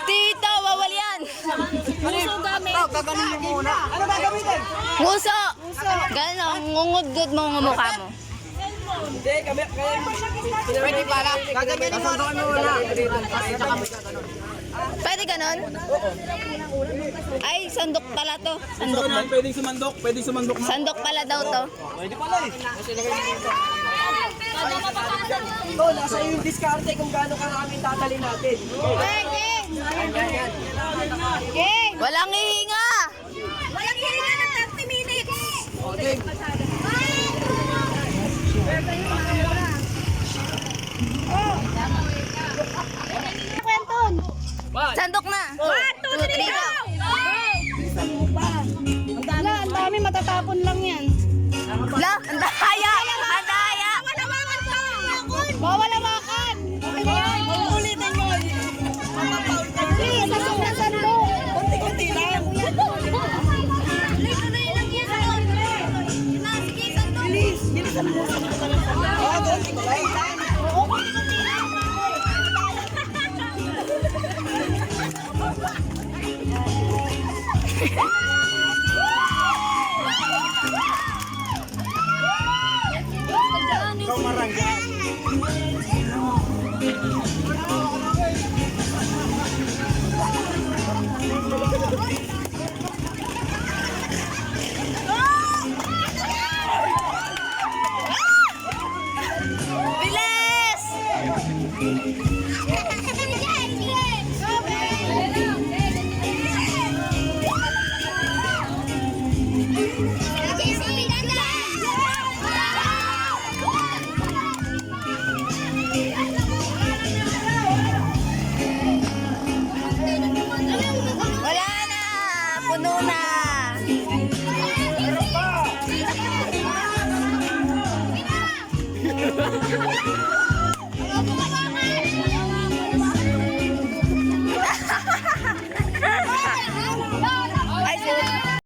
Tito, bawal yan. Muso gamit. Gaganin mo muna. Ano gagamitin? Muso. Ganon, ngungudgod mo ang mukha mo. Hindi, kami. Pwede pala. Gaganin mo muna. Pwede ganon? Ay, sandok pala to. Sandok ba? Pwedeng sumandok. Pwedeng sumandok na. Sandok pala daw to. Pwede pala eh. Ito, nasa iyo yung diskarte kung gaano karami tatalin natin. Walang hihinga. Walang hihinga ng 30 minutes. Okay. Kwenton. Sandok na. 1, 2, 3, go. Ang dami matatapon lang yan. La, ang daya. Ang daya. Walawakan pa! Bawal hawakan! Okay ba yan? Ulitin nyo! Hindi, sasok na sandok! Kunti-kunti lang! Bilis! Bilisan mo! Oo, kunti-kunti lang. Ikaw marangga. Bilis!